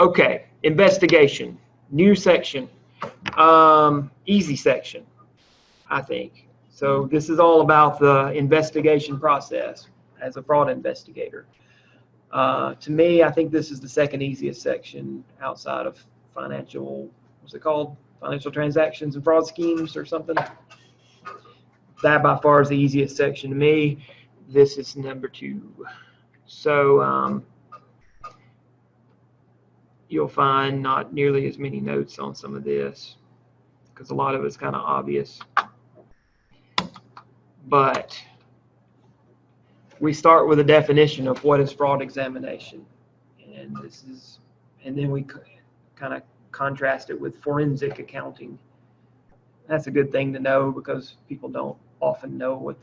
Okay, investigation, new section, easy section, I think. So this is all about the investigation process as a fraud investigator. To me, I think this is the second easiest section outside of financial, what's it called? Financial transactions and fraud schemes or something. That by far is the easiest section to me. This is number 2. So you'll find not nearly as many notes on some of this because a lot of it's kind of obvious. But we start with a definition of what is fraud examination, and then we kind of contrast it with forensic accounting. That's a good thing to know because people don't often know what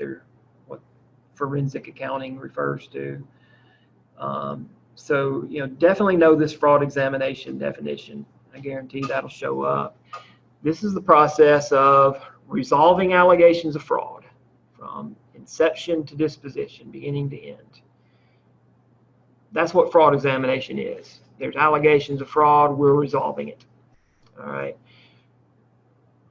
forensic accounting refers to. So, definitely know this fraud examination definition. I guarantee that'll show up. This is the process of resolving allegations of fraud from inception to disposition, beginning to end. That's what fraud examination is. There's allegations of fraud, we're resolving it. All right.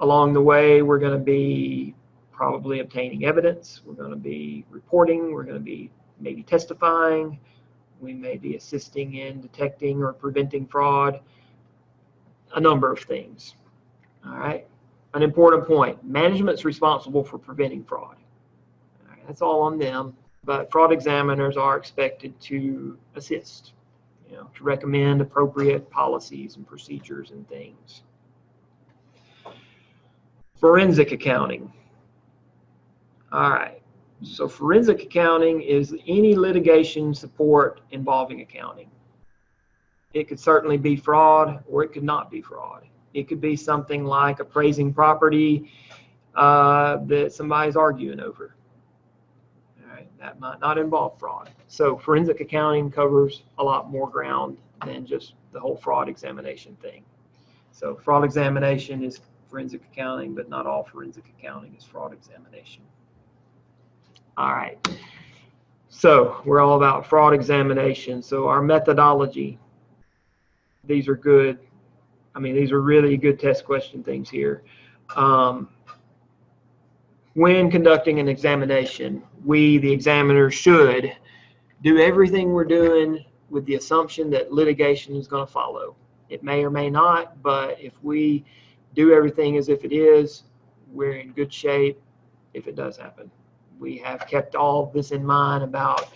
Along the way, we're going to be probably obtaining evidence. We're going to be reporting. We're going to be maybe testifying. We may be assisting in detecting or preventing fraud, a number of things. All right. An important point, management's responsible for preventing fraud. All right. That's all on them, but fraud examiners are expected to assist, to recommend appropriate policies and procedures and things. Forensic accounting. All right. So forensic accounting is any litigation support involving accounting. It could certainly be fraud or it could not be fraud. It could be something like appraising property that somebody's arguing over. All right, that might not involve fraud. So forensic accounting covers a lot more ground than just the whole fraud examination thing. So fraud examination is forensic accounting, but not all forensic accounting is fraud examination. All right, so we're all about fraud examination. So our methodology, these are good. I mean, these are really good test question things here. When conducting an examination, we, the examiner, should do everything we're doing with the assumption that litigation is going to follow. It may or may not, but if we do everything as if it is, we're in good shape if it does happen. We have kept all this in mind about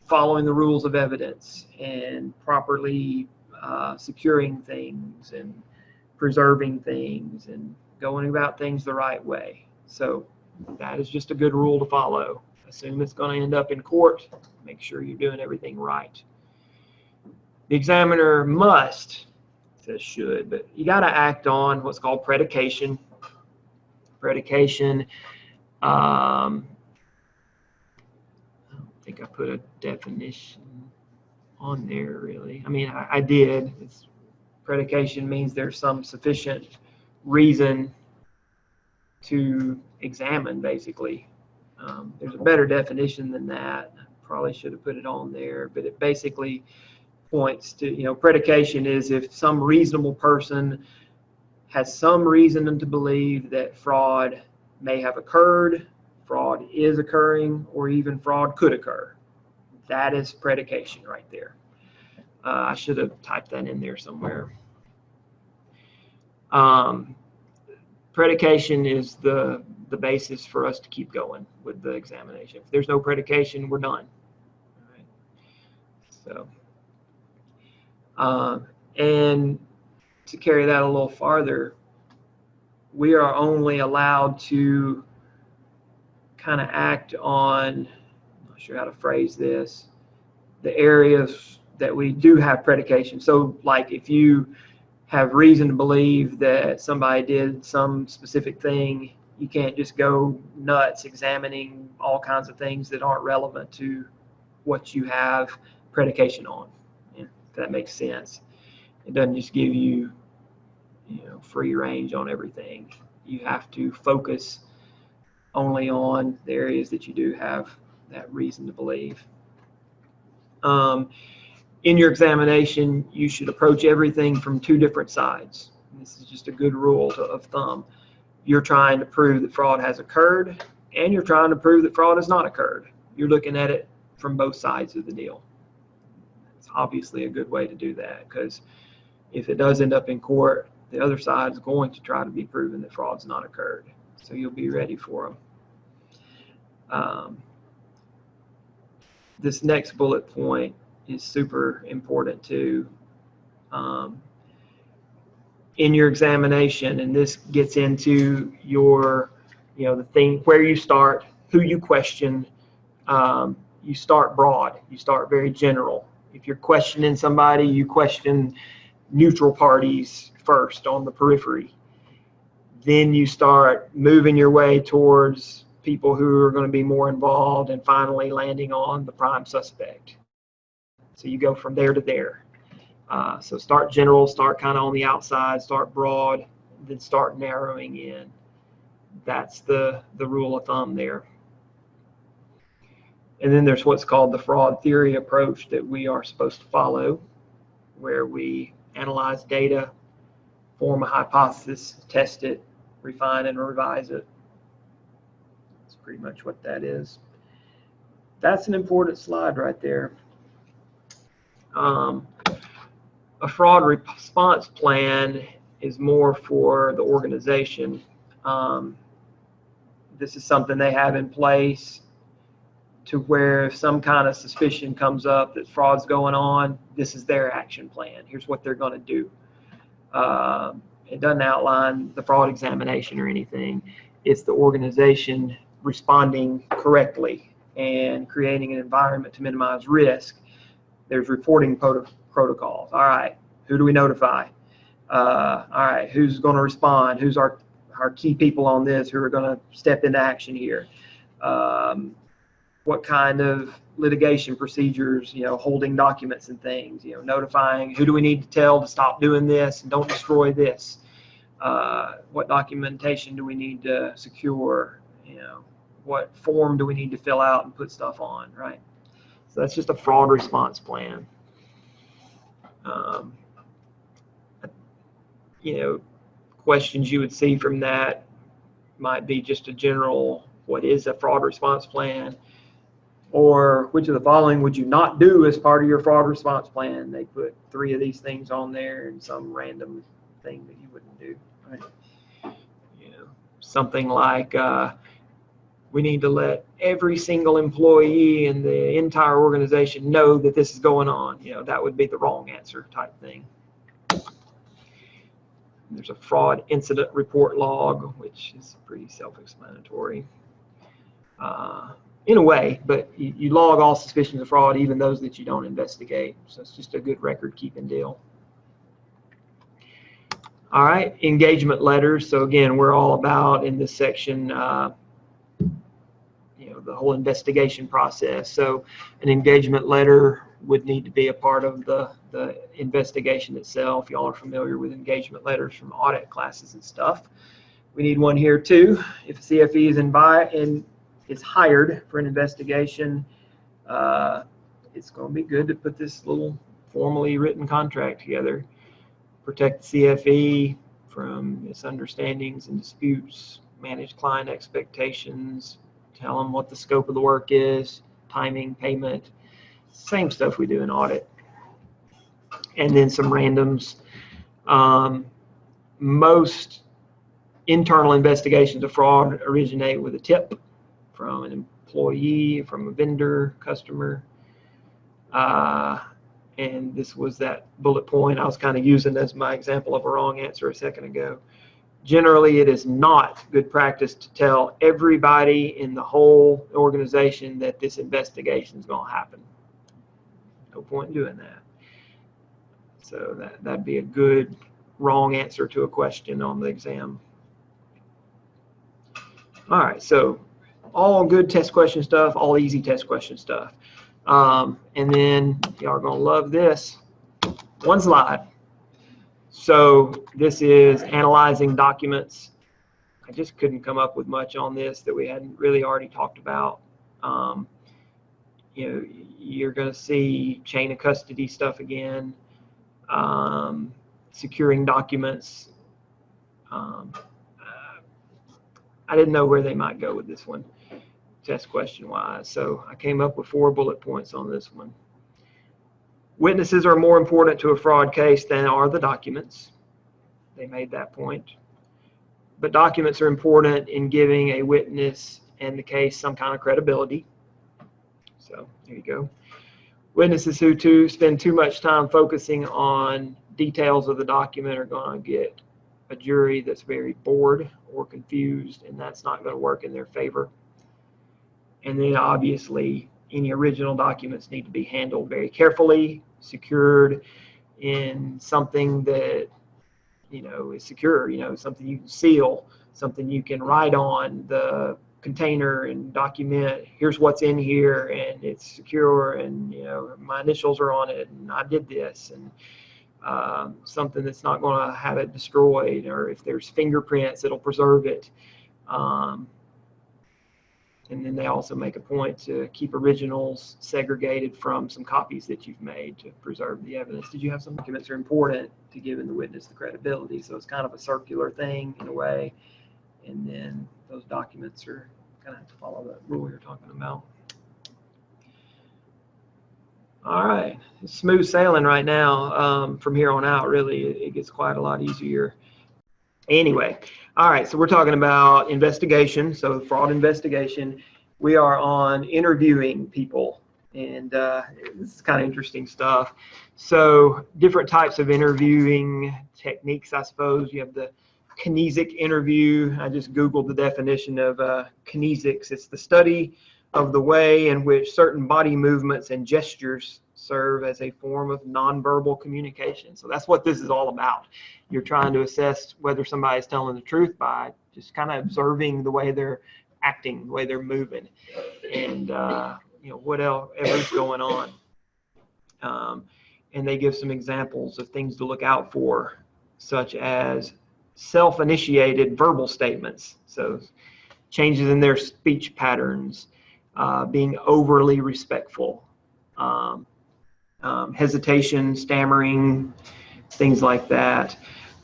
following the rules of evidence and properly securing things and preserving things and going about things the right way. So that is just a good rule to follow. Assume it's going to end up in court. Make sure you're doing everything right. The examiner must, it says should, but you got to act on what's called predication. Predication. I don't think I put a definition on there really. I mean, I did. Predication means there's some sufficient reason to examine, basically. There's a better definition than that. I probably should have put it on there, but it basically points to, predication is if some reasonable person has some reason to believe that fraud may have occurred, fraud is occurring, or even fraud could occur. That is predication right there. I should have typed that in there somewhere. Predication is the basis for us to keep going with the examination. If there's no predication, we're done. All right. So, and to carry that a little farther, we are only allowed to kind of act on, I'm not sure how to phrase this, the areas that we do have predication. So like if you have reason to believe that somebody did some specific thing, you can't just go nuts examining all kinds of things that aren't relevant to what you have predication on. If that makes sense. It doesn't just give you, free range on everything. You have to focus only on the areas that you do have that reason to believe. in your examination, you should approach everything from two different sides. And this is just a good rule of thumb. You're trying to prove that fraud has occurred, and you're trying to prove that fraud has not occurred. You're looking at it from both sides of the deal. It's obviously a good way to do that, because if it does end up in court, the other side is going to try to be proven that fraud's not occurred. So you'll be ready for them. This next bullet point is super important too. In your examination, and this gets into your, the thing where you start, who you question. You start broad. You start very general. If you're questioning somebody, you question neutral parties first on the periphery. Then you start moving your way towards people who are going to be more involved, and finally landing on the prime suspect. So you go from there to there. So start general, start kind of on the outside, start broad, then start narrowing in. That's the rule of thumb there. And then there's what's called the fraud theory approach that we are supposed to follow, where we analyze data, form a hypothesis, test it, refine and revise it. That's pretty much what that is. That's an important slide right there. A fraud response plan is more for the organization. This is something they have in place to where if some kind of suspicion comes up that fraud's going on, this is their action plan. Here's what they're going to do. It doesn't outline the fraud examination or anything. It's the organization responding correctly and creating an environment to minimize risk. There's reporting protocols. All right, who do we notify? All right, who's going to respond? Who's our key people on this who are going to step into action here? What kind of litigation procedures, holding documents and things, notifying who do we need to tell to stop doing this and don't destroy this? What documentation do we need to secure? What form do we need to fill out and put stuff on, right? So that's just a fraud response plan. Questions you would see from that might be just a general, what is a fraud response plan? Or which of the following would you not do as part of your fraud response plan? They put 3 of these things on there and some random thing that you wouldn't do, right? Something like we need to let every single employee in the entire organization know that this is going on. That would be the wrong answer type thing. There's a fraud incident report log, which is pretty self-explanatory in a way, but you log all suspicions of fraud, even those that you don't investigate. So it's just a good record-keeping deal. All right, engagement letters. So again, we're all about in this section, the whole investigation process. So an engagement letter would need to be a part of the investigation itself. Y'all are familiar with engagement letters from audit classes and stuff. We need one here too. If a CFE is hired for an investigation, it's going to be good to put this little formally written contract together. Protect the CFE from misunderstandings and disputes, manage client expectations, tell them what the scope of the work is, timing, payment, same stuff we do in audit. And then some randoms. Most internal investigations of fraud originate with a tip from an employee, from a vendor, customer. And this was that bullet point I was kind of using as my example of a wrong answer a second ago. Generally, it is not good practice to tell everybody in the whole organization that this investigation is going to happen. No point in doing that. So that'd be a good wrong answer to a question on the exam. All right, so all good test question stuff, all easy test question stuff. And then y'all are going to love this. One slide. So this is analyzing documents. I just couldn't come up with much on this that we hadn't really already talked about. you're going to see chain of custody stuff again, securing documents. I didn't know where they might go with this one, test question wise, so I came up with 4 bullet points on this one. Witnesses are more important to a fraud case than are the documents. They made that point. But documents are important in giving a witness and the case some kind of credibility. So there you go. Witnesses who spend too much time focusing on details of the document are going to get a jury that's very bored or confused, and that's not going to work in their favor. And then obviously any original documents need to be handled very carefully, secured in something that is secure, something you can seal, something you can write on the container and document, here's what's in here, and it's secure, and my initials are on it, and I did this, and something that's not going to have it destroyed, or if there's fingerprints, it'll preserve it. And then they also make a point to keep originals segregated from some copies that you've made to preserve the evidence. Did you have some documents that are important to giving the witness the credibility? So it's kind of a circular thing in a way. And then those documents are going to have to follow that rule you're talking about. All right, it's smooth sailing right now. From here on out, really, it gets quite a lot easier. Anyway, all right, so we're talking about investigation, so fraud investigation. We are on interviewing people, and this is kind of interesting stuff. So different types of interviewing techniques, I suppose. You have the kinesic interview. I just Googled the definition of kinesics. It's the study of the way in which certain body movements and gestures serve as a form of nonverbal communication. So that's what this is all about. You're trying to assess whether somebody's telling the truth by just kind of observing the way they're acting, the way they're moving, and whatever is going on. And they give some examples of things to look out for, such as self-initiated verbal statements, so changes in their speech patterns, being overly respectful, hesitation, stammering, things like that.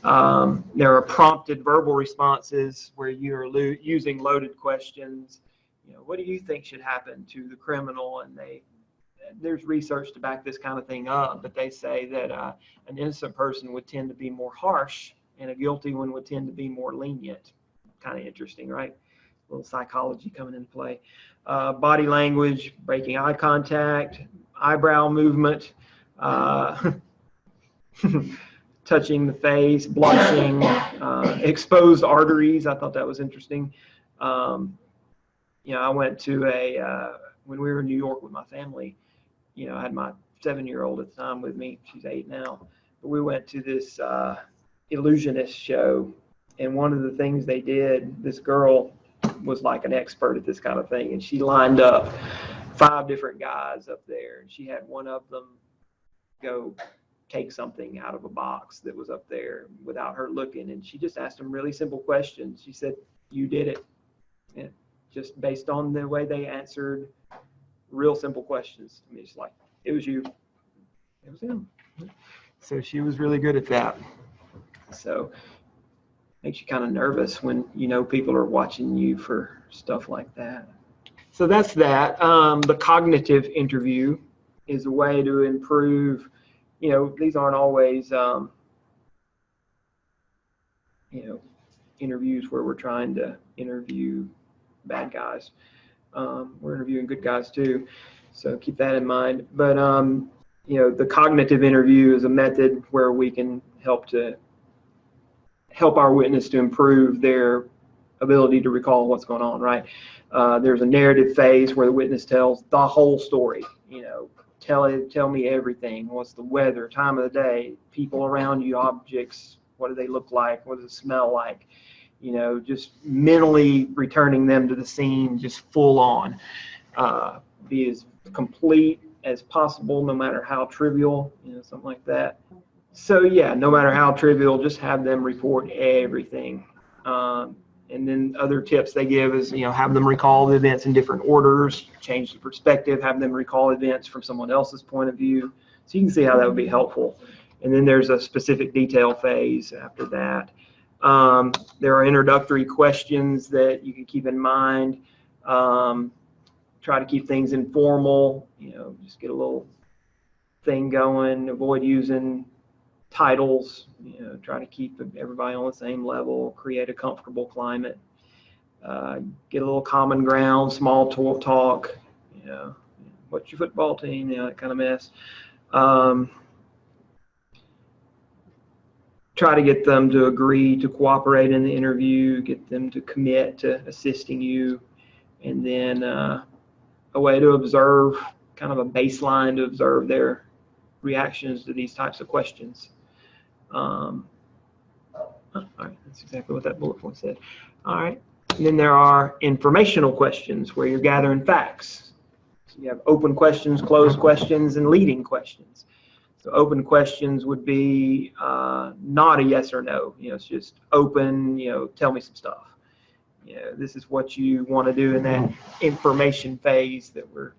There are prompted verbal responses where you're using loaded questions. What do you think should happen to the criminal? And there's research to back this kind of thing up, but they say that an innocent person would tend to be more harsh and a guilty one would tend to be more lenient. Kind of interesting, right? A little psychology coming into play. Body language, breaking eye contact, eyebrow movement, touching the face, blushing, exposed arteries. I thought that was interesting. I went to when we were in New York with my family, I had my 7-year-old at the time with me. She's 8 now. But we went to this illusionist show, and one of the things they did, this girl was like an expert at this kind of thing, and she lined up 5 different guys up there, and she had one of them go take something out of a box that was up there without her looking, and she just asked them really simple questions. She said, "You did it," and just based on the way they answered real simple questions. I mean, it's like, it was you, it was him. So she was really good at that. So makes you kind of nervous when people are watching you for stuff like that. So that's that. The cognitive interview is a way to improve. These aren't always interviews where we're trying to interview bad guys. We're interviewing good guys too, so keep that in mind. But the cognitive interview is a method where we can help our witness to improve their ability to recall what's going on, right? There's a narrative phase where the witness tells the whole story. Tell me everything. What's the weather, time of the day, people around you, objects, what do they look like, what does it smell like? Just mentally returning them to the scene, just full on. Be as complete as possible, no matter how trivial, something like that. So yeah, no matter how trivial, just have them report everything. And And then other tips they give is, have them recall the events in different orders, change the perspective, have them recall events from someone else's point of view. So you can see how that would be helpful. And then there's a specific detail phase after that. There are introductory questions that you can keep in mind. Try to keep things informal, just get a little thing going, avoid using titles, try to keep everybody on the same level, create a comfortable climate, get a little common ground, small talk, what's your football team, that kind of mess. Try to get them to agree to cooperate in the interview, get them to commit to assisting you, and then a way to observe, kind of a baseline to observe their reactions to these types of questions. All right, that's exactly what that bullet point said. All right, and then there are informational questions where you're gathering facts. So you have open questions, closed questions, and leading questions. So open questions would be not a yes or no. It's just open. Tell me some stuff. This is what you want to do in that information phase that we're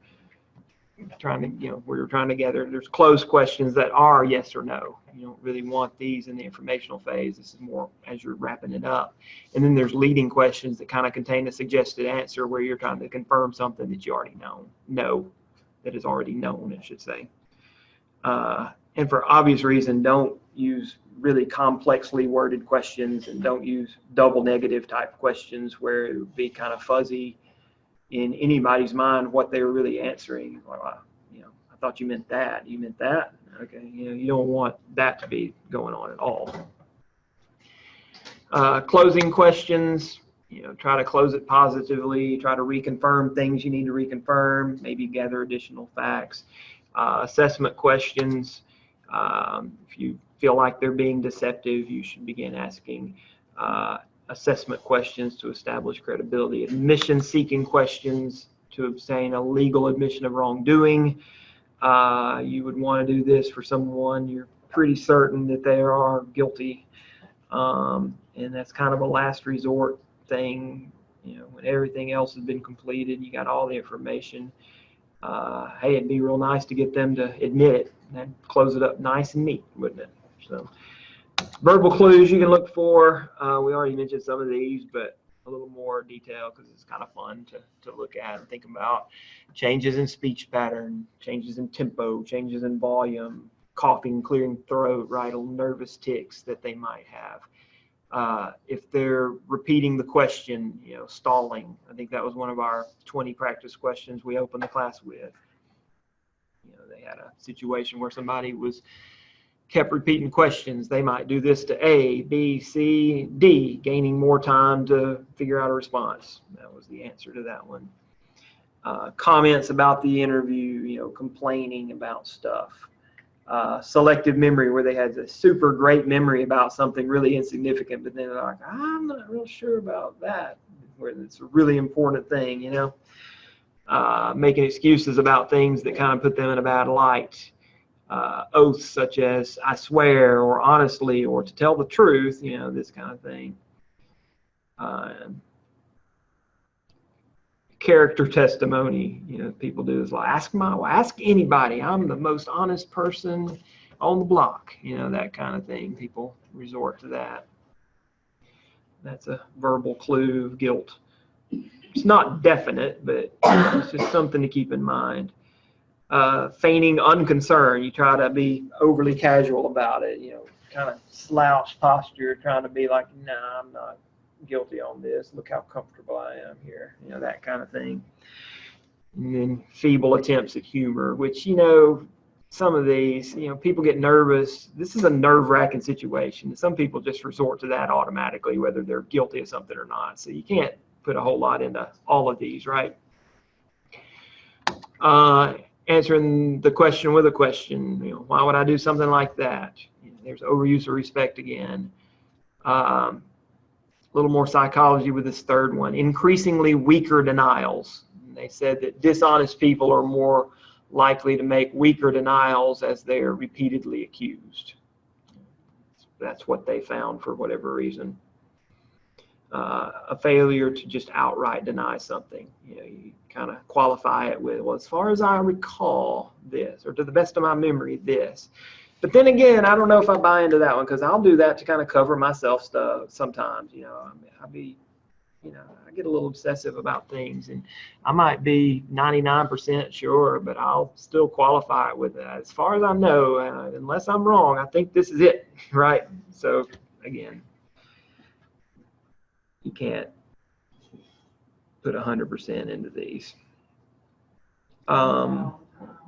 trying to gather. There's closed questions that are yes or no. You don't really want these in the informational phase. This is more as you're wrapping it up. And then there's leading questions that kind of contain a suggested answer where you're trying to confirm something that you already know that is already known, I should say. And for obvious reason, don't use really complexly worded questions, and don't use double negative type questions where it would be kind of fuzzy in anybody's mind what they were really answering. Like, I thought you meant that. You meant that? Okay, you don't want that to be going on at all. Closing questions, try to close it positively, try to reconfirm things you need to reconfirm, maybe gather additional facts. Assessment questions, if you feel like they're being deceptive, you should begin asking assessment questions to establish credibility. Admission-seeking questions to obtain a legal admission of wrongdoing. You would want to do this for someone you're pretty certain that they are guilty, and that's kind of a last resort thing. When everything else has been completed, you got all the information. Hey, it'd be real nice to get them to admit it. That'd close it up nice and neat, wouldn't it? So, verbal clues you can look for. We already mentioned some of these, but a little more detail because it's kind of fun to look at and think about. Changes in speech pattern, changes in tempo, changes in volume, coughing, clearing throat, right, little nervous tics that they might have. If they're repeating the question, stalling. I think that was one of our 20 practice questions we opened the class with. They had a situation where somebody kept repeating questions. They might do this to A, B, C, D, gaining more time to figure out a response. That was the answer to that one. Comments about the interview, complaining about stuff. Selective memory, where they had a super great memory about something really insignificant, but then they're like, I'm not real sure about that, where it's a really important thing, making excuses about things that kind of put them in a bad light. Oaths such as I swear, or honestly, or to tell the truth, this kind of thing. Character testimony, people do is like, ask anybody, I'm the most honest person on the block, that kind of thing. People resort to that. That's a verbal clue of guilt. It's not definite, but it's just something to keep in mind. Feigning unconcern, you try to be overly casual about it, kind of slouch posture, trying to be like, nah, I'm not guilty on this, look how comfortable I am here, that kind of thing. And then feeble attempts at humor, which, some of these, people get nervous. This is a nerve-wracking situation. Some people just resort to that automatically, whether they're guilty of something or not. So you can't put a whole lot into all of these, right? Answering the question with a question, why would I do something like that? There's overuse of respect again. A little more psychology with this third one. Increasingly weaker denials. And they said that dishonest people are more likely to make weaker denials as they are repeatedly accused. That's what they found for whatever reason. a failure to just outright deny something. You kind of qualify it with, well, as far as I recall this, or to the best of my memory, this. But then again, I don't know if I buy into that one, because I'll do that to kind of cover myself stuff sometimes. I get a little obsessive about things, and I might be 99% sure, but I'll still qualify it with that. As far as I know, unless I'm wrong, I think this is it, right? So again, you can't put 100% into these.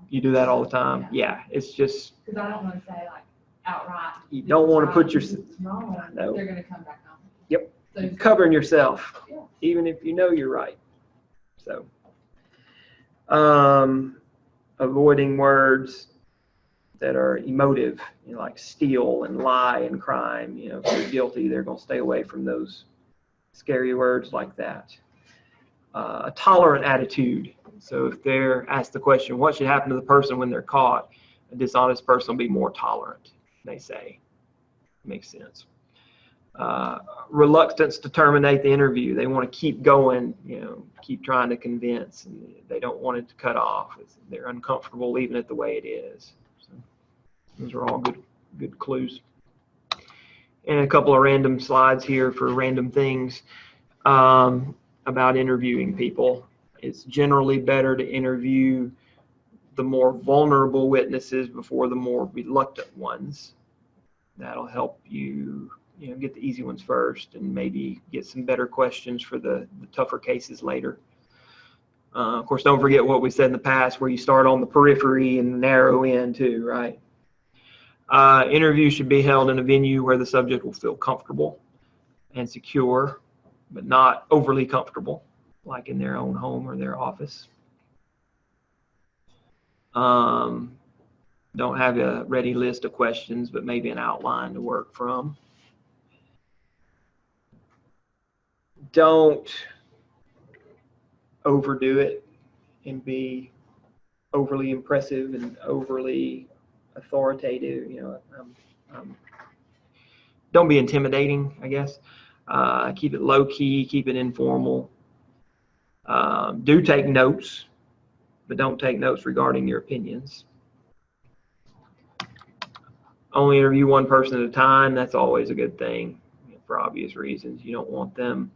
You do that all the time. Yeah, it's just. Because I don't want to say like outright. You don't want to put your. No. They're going to come back on. Yep. So you're covering yourself, yeah. Even if you know you're right. So, avoiding words that are emotive, like steal and lie and crime. If they're guilty, they're going to stay away from those scary words like that. A tolerant attitude. So if they're asked the question, what should happen to the person when they're caught? A dishonest person will be more tolerant, they say. Makes sense. Reluctance to terminate the interview. They want to keep going, keep trying to convince, and they don't want it to cut off. They're uncomfortable leaving it the way it is. So those are all good clues. And a couple of random slides here for random things about interviewing people. It's generally better to interview the more vulnerable witnesses before the more reluctant ones. That'll help you, get the easy ones first, and maybe get some better questions for the tougher cases later. Of course, don't forget what we said in the past, where you start on the periphery and narrow in too, right? Interviews should be held in a venue where the subject will feel comfortable and secure, but not overly comfortable, like in their own home or their office. Don't have a ready list of questions, but maybe an outline to work from. Don't overdo it and be overly impressive and overly authoritative. Don't be intimidating, I guess. Keep it low key, keep it informal. Do take notes, but don't take notes regarding your opinions. Only interview one person at a time. That's always a good thing, for obvious reasons. You don't want them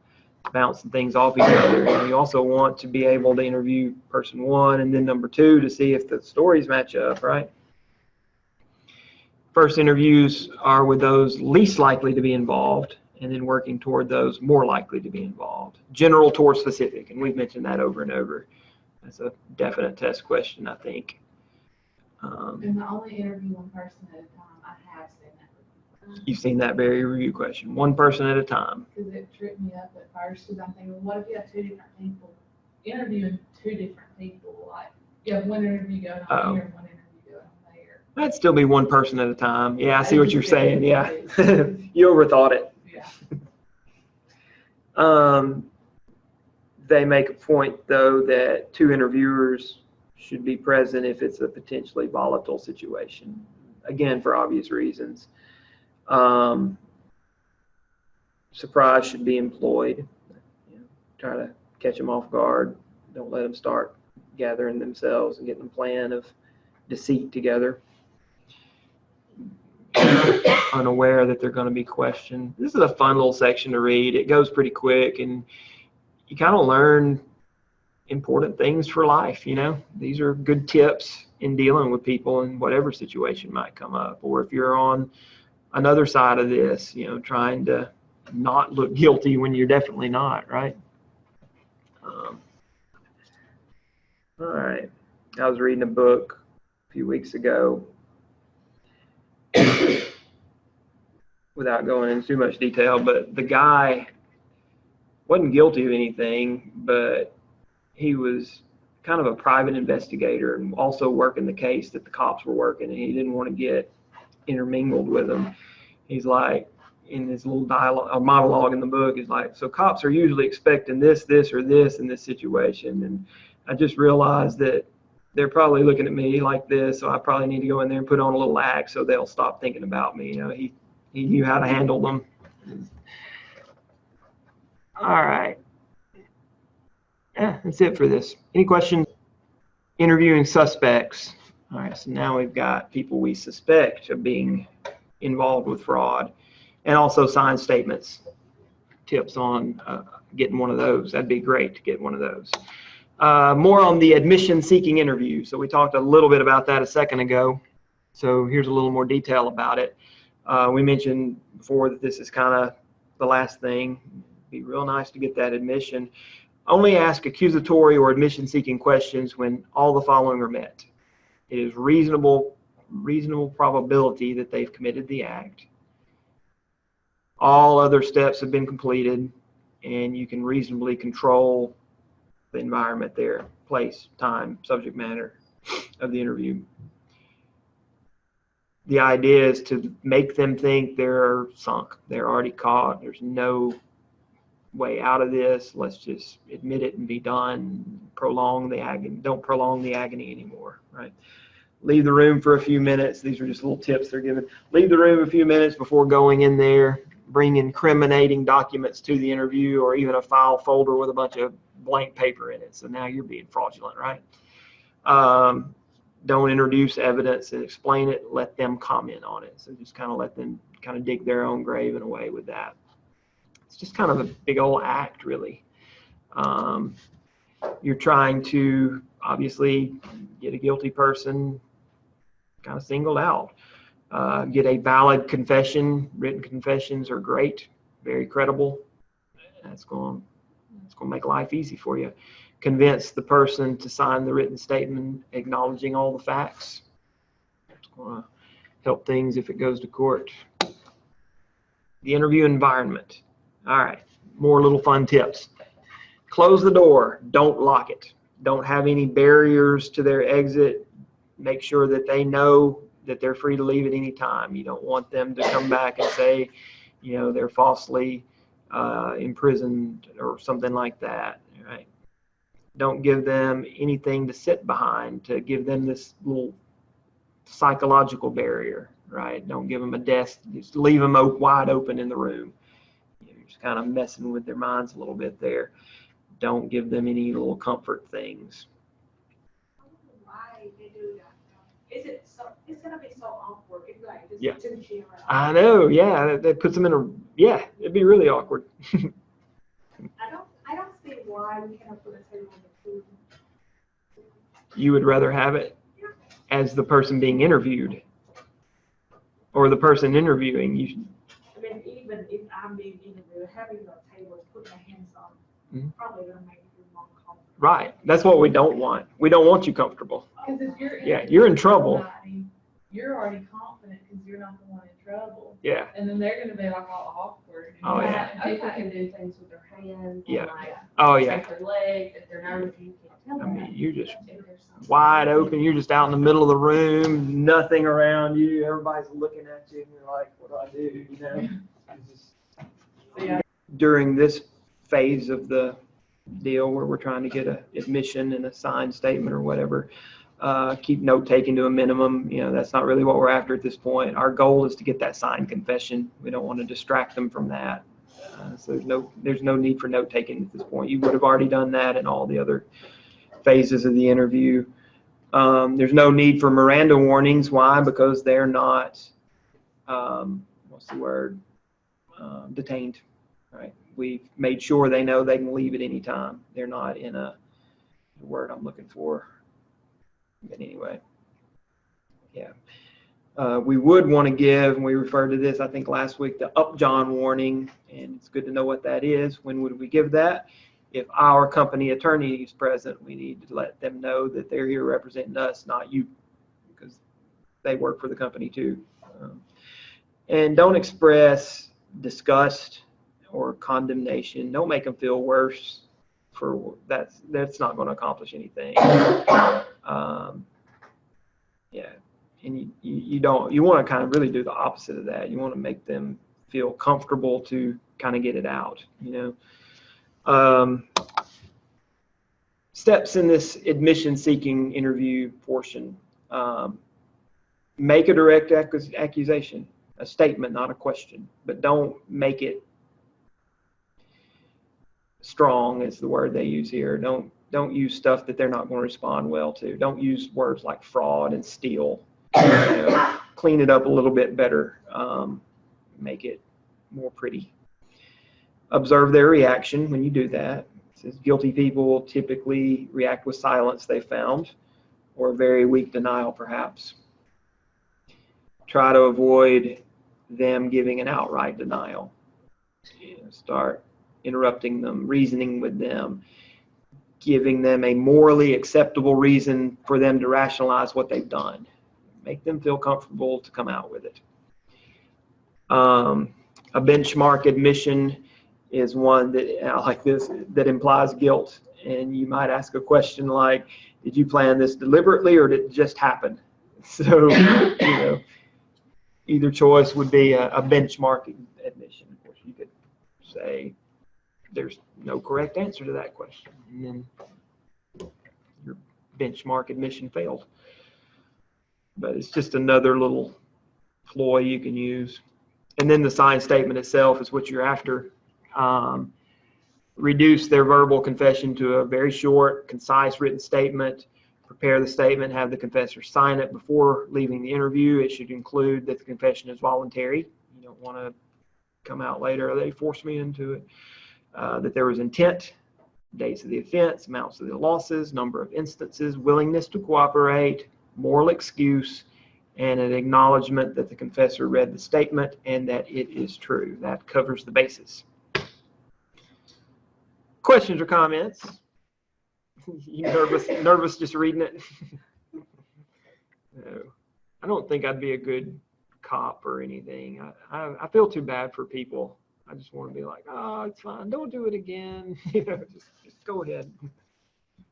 bouncing things off each other. You also want to be able to interview person one and then number two to see if the stories match up, right? First interviews are with those least likely to be involved, and then working toward those more likely to be involved. General toward specific, and we've mentioned that over and over. That's a definite test question, I think. And the only interview one person at a time, I have seen that. You've seen that very review question, one person at a time. Because it tripped me up at first, because I'm thinking, well, what if you have two different people interviewing two different people? Like, you have one interview going on here and one interview going on there. That'd still be one person at a time. Yeah, I see what you're saying. Yeah, you overthought it. Yeah. They make a point, though, that two interviewers should be present if it's a potentially volatile situation. Again, for obvious reasons. Surprise should be employed. Try to catch them off guard. Don't let them start gathering themselves and getting a plan of deceit together. Unaware that they're going to be questioned. This is a fun little section to read. It goes pretty quick, and you kind of learn important things for life. These are good tips in dealing with people in whatever situation might come up, or if you're on another side of this, trying to not look guilty when you're definitely not, right? All right. I was reading a book a few weeks ago. Without going into too much detail, but the guy wasn't guilty of anything, but he was kind of a private investigator and also working the case that the cops were working, and he didn't want to get intermingled with them. He's like, in his little monologue in the book, he's like, so cops are usually expecting this, or this in this situation, and I just realized that they're probably looking at me like this, so I probably need to go in there and put on a little act so they'll stop thinking about me. He knew how to handle them. All right. Yeah, that's it for this. Any questions? Interviewing suspects. All right, so now we've got people we suspect of being involved with fraud, and also signed statements. Tips on getting one of those. That'd be great to get one of those. More on the admission-seeking interview. So we talked a little bit about that a second ago. So here's a little more detail about it. We mentioned before that this is kind of the last thing. It'd be real nice to get that admission. Only ask accusatory or admission-seeking questions when all the following are met. It is reasonable probability that they've committed the act. All other steps have been completed, and you can reasonably control the environment there, place, time, subject matter of the interview. The idea is to make them think they're sunk. They're already caught. There's no way out of this. Let's just admit it and be done. Prolong the agony. Don't prolong the agony anymore, right? Leave the room for a few minutes. These are just little tips they're giving. Leave the room a few minutes before going in there. Bring incriminating documents to the interview, or even a file folder with a bunch of blank paper in it. So now you're being fraudulent, right? Don't introduce evidence and explain it. Let them comment on it. So just kind of let them kind of dig their own grave in a way with that. It's just kind of a big old act, really. You're trying to obviously get a guilty person kind of singled out. Get a valid confession. Written confessions are great, very credible. That's going to make life easy for you. Convince the person to sign the written statement acknowledging all the facts. It's going to help things if it goes to court. The interview environment. All right, more little fun tips. Close the door. Don't lock it. Don't have any barriers to their exit. Make sure that they know that they're free to leave at any time. You don't want them to come back and say, you know, they're falsely imprisoned or something like that, right? Don't give them anything to sit behind to give them this little psychological barrier, right? Don't give them a desk. Just leave them wide open in the room. You're just kind of messing with their minds a little bit there. Don't give them any little comfort things. I don't know why they do that. It's gonna be so awkward if like this Yeah. two chair. I know, yeah, that puts them in a, yeah, it'd be really awkward. I don't see why we cannot put a table on the food. You would rather have it as the person being interviewed, or the person interviewing. You. I mean, even if I'm being interviewed, having a table to put my hands on, probably gonna make you more comfortable. Right. That's what we don't want. We don't want you comfortable. Because if you're You're in trouble. somebody, you're already confident because you're not the one in trouble. Yeah. And then they're going to be like all awkward. And Oh, you're yeah. like, People okay. can do things with their hands. Yeah. Like Oh, yeah. shake their leg. If they're nervous, you can't tell I them. mean, you're just If there's something- wide open. You're just out in the middle of the room, nothing around you. Everybody's looking at you, and you're like, what do I do? You know? It's just, Yeah. during this phase of the deal where we're trying to get a admission and a signed statement or whatever, keep note taking to a minimum. You know, that's not really what we're after at this point. Our goal is to get that signed confession. We don't want to distract them from that. So there's no need for note taking at this point. You would have already done that in all the other phases of the interview. There's no need for Miranda warnings. Why? Because they're not, what's the word, detained, right? We've made sure they know they can leave at any time. They're not in the word I'm looking for. But anyway, yeah. We would want to give, and we referred to this, I think, last week, the upjohn warning, and it's good to know what that is. When would we give that? If our company attorney is present, we need to let them know that they're here representing us, not you, because they work for the company too. And don't express disgust or condemnation. Don't make them feel worse. That's not going to accomplish anything. Yeah, and you want to kind of really do the opposite of that. You want to make them feel comfortable to kind of get it out, you know. Steps in this admission-seeking interview portion. Make a direct accusation, a statement, not a question, but don't make it strong is the word they use here. Don't use stuff that they're not going to respond well to. Don't use words like fraud and steal. Clean it up a little bit better. Make it more pretty. Observe their reaction when you do that. It says guilty people typically react with silence, they found, or very weak denial perhaps. Try to avoid them giving an outright denial. Start interrupting them, reasoning with them, giving them a morally acceptable reason for them to rationalize what they've done. Make them feel comfortable to come out with it. A benchmark admission is one that, like this, that implies guilt. And you might ask a question like, did you plan this deliberately or did it just happen? So, either choice would be a benchmark admission. Of course, you could say there's no correct answer to that question, and then your benchmark admission failed. But it's just another little ploy you can use. And then the signed statement itself is what you're after. Reduce their verbal confession to a very short, concise written statement. Prepare the statement, have the confessor sign it before leaving the interview. It should include that the confession is voluntary. You don't want to come out later, they forced me into it. That there was intent, dates of the offense, amounts of the losses, number of instances, willingness to cooperate, moral excuse, and an acknowledgement that the confessor read the statement and that it is true. That covers the basis. Questions or comments? You nervous just reading it? No. I don't think I'd be a good cop or anything. I feel too bad for people. I just want to be like, oh, it's fine. Don't do it again. Just go ahead.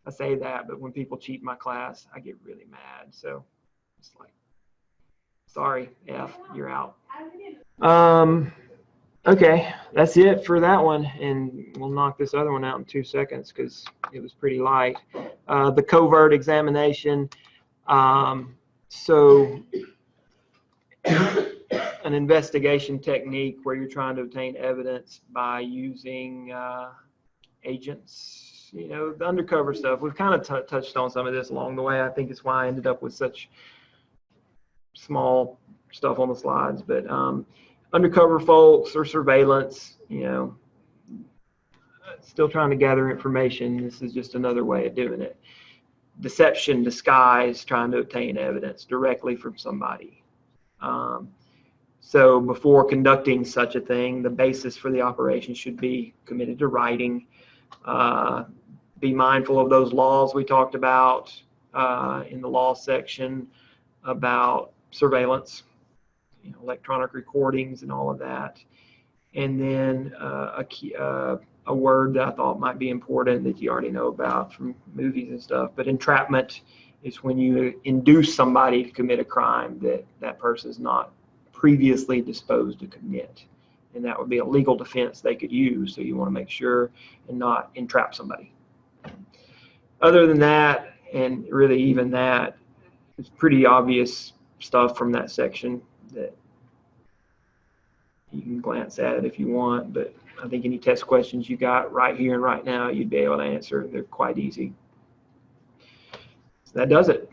I say that, but when people cheat my class, I get really mad. So it's like, sorry, F, you're out. Okay, that's it for that one, and we'll knock this other one out in 2 seconds because it was pretty light. The covert examination. So an investigation technique where you're trying to obtain evidence by using agents, the undercover stuff. We've kind of touched on some of this along the way. I think it's why I ended up with such small stuff on the slides, but undercover folks or surveillance, still trying to gather information. This is just another way of doing it. Deception, disguise, trying to obtain evidence directly from somebody. So before conducting such a thing, the basis for the operation should be committed to writing. Be mindful of those laws we talked about in the law section about surveillance, electronic recordings and all of that. And then a word that I thought might be important that you already know about from movies and stuff, but entrapment is when you induce somebody to commit a crime that that person is not previously disposed to commit. And that would be a legal defense they could use, so you want to make sure and not entrap somebody. Other than that, and really even that, it's pretty obvious stuff from that section that you can glance at it if you want, but I think any test questions you got right here and right now, you'd be able to answer. They're quite easy. So that does it.